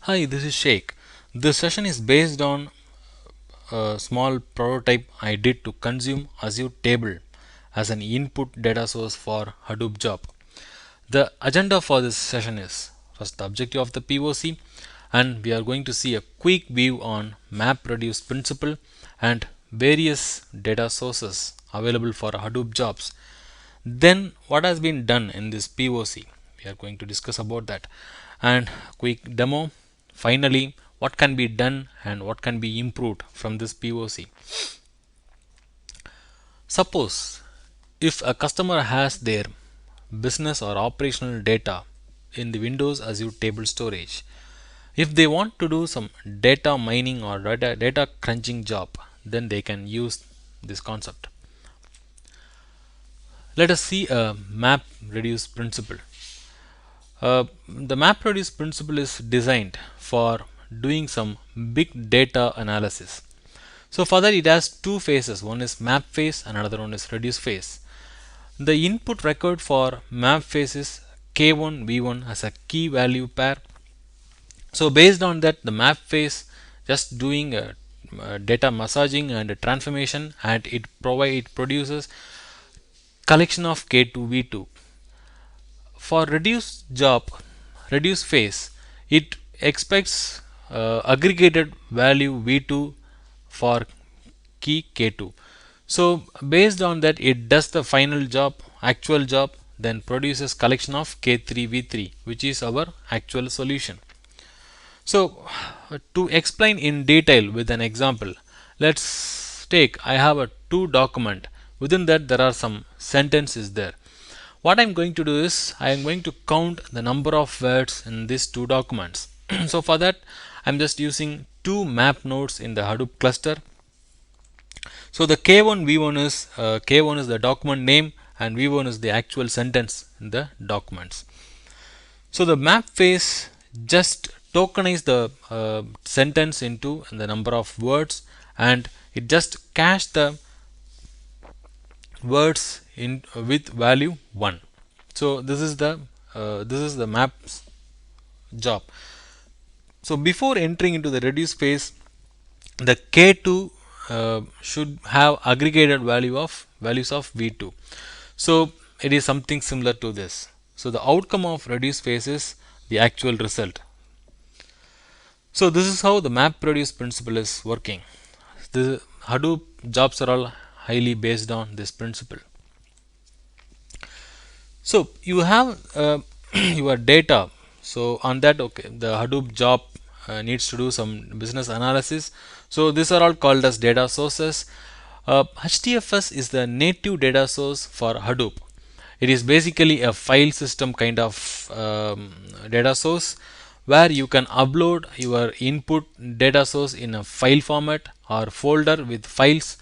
Hi, this is Sheikh. This session is based on a small prototype I did to consume Azure Table as an input data source for Hadoop job. The agenda for this session is first the objective of the POC, and we are going to see a quick view on MapReduce principle and various data sources available for Hadoop jobs. Then what has been done in this POC? We are going to discuss about that and quick demo. Finally, what can be done and what can be improved from this POC. Suppose if a customer has their business or operational data in the Windows Azure table storage, if they want to do some data mining or data crunching job, then they can use this concept. Let us see a map reduce principle. The MapReduce principle is designed for doing some big data analysis. So for that it has two phases. One is map phase and another one is reduce phase. The input record for map phase is K1 V1 as a key value pair. So based on that, the map phase just doing a data massaging and a transformation, and it produces collection of K2 V2. For reduce phase, it expects aggregated value V2 for key K2. So based on that, it does the final job, actual job, then produces collection of K3 V3, which is our actual solution. So to explain in detail with an example, let's take I have a two document. Within that there are some sentences there. What I'm going to do is I am going to count the number of words in these two documents. So for that I'm just using two map nodes in the Hadoop cluster. So the K1 V1 is K1 is the document name and V1 is the actual sentence in the documents. So the map phase just tokenize the sentence into the number of words, and it just cache the words in with value 1. So this is the map's job. So before entering into the reduce phase, the K2 should have aggregated values of V2. So it is something similar to this. So the outcome of reduce phase is the actual result. So this is how the MapReduce principle is working. The Hadoop jobs are all highly based on this principle. So you have your data. So on that, okay, the Hadoop job needs to do some business analysis. So these are all called as data sources. HDFS is the native data source for Hadoop. It is basically a file system kind of data source where you can upload your input data source in a file format or folder with files.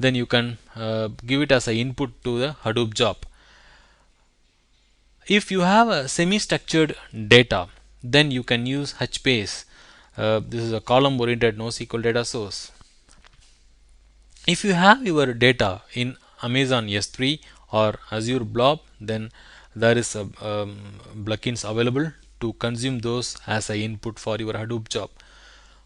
Then you can give it as an input to the Hadoop job. If you have a semi-structured data, then you can use HBase. This is a column-oriented NoSQL data source. If you have your data in Amazon S3 or Azure Blob, then there is a plugins available to consume those as a input for your Hadoop job.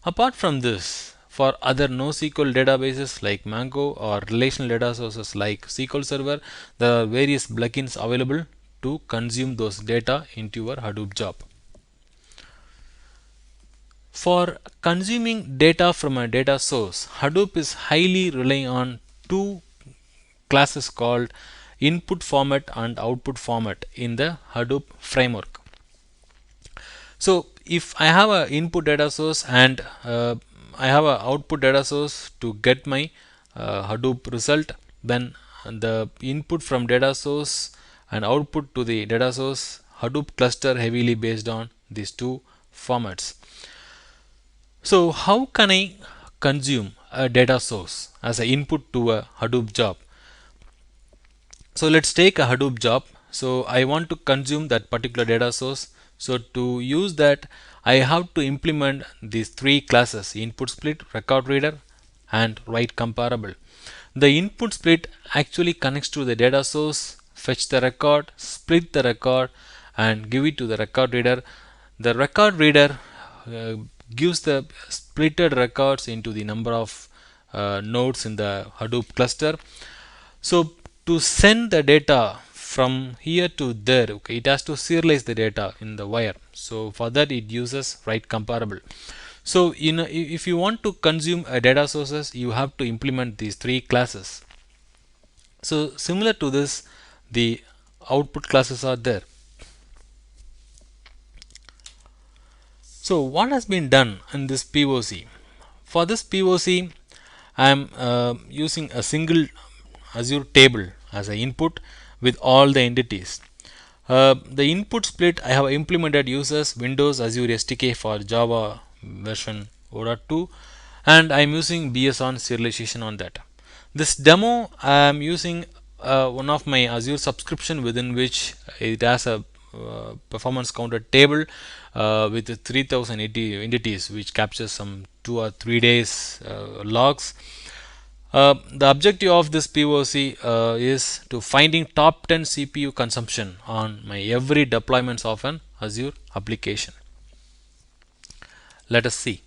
Apart from this, for other NoSQL databases like Mongo or relational data sources like SQL Server, there are various plugins available to consume those data into your Hadoop job. For consuming data from a data source, Hadoop is highly relying on two classes called input format and output format in the Hadoop framework. So if I have a input data source and I have a output data source to get my Hadoop result, then the input from data source and output to the data source Hadoop cluster heavily based on these two formats. So how can I consume a data source as an input to a Hadoop job? So let's take a Hadoop job. So I want to consume that particular data source. So to use that, I have to implement these three classes: input split, record reader, and write comparable. The input split actually connects to the data source, fetch the record, split the record, and give it to the record reader. The record reader gives the splitted records into the number of nodes in the Hadoop cluster. So to send the data from here to there, okay, it has to serialize the data in the wire. So for that it uses write comparable. So if you want to consume a data sources, you have to implement these three classes. So similar to this, the output classes are there. So what has been done in this POC? For this POC, I am using a single Azure table as an input with all the entities. The input split I have implemented uses Windows Azure SDK for Java version 0.2, and I am using BSON serialization on that. This demo I am using one of my Azure subscription within which it has a performance counter table with 3080 entities, which captures some 2 or 3 days logs. The objective of this POC is to finding top 10 CPU consumption on my every deployments of an Azure application. Let us see.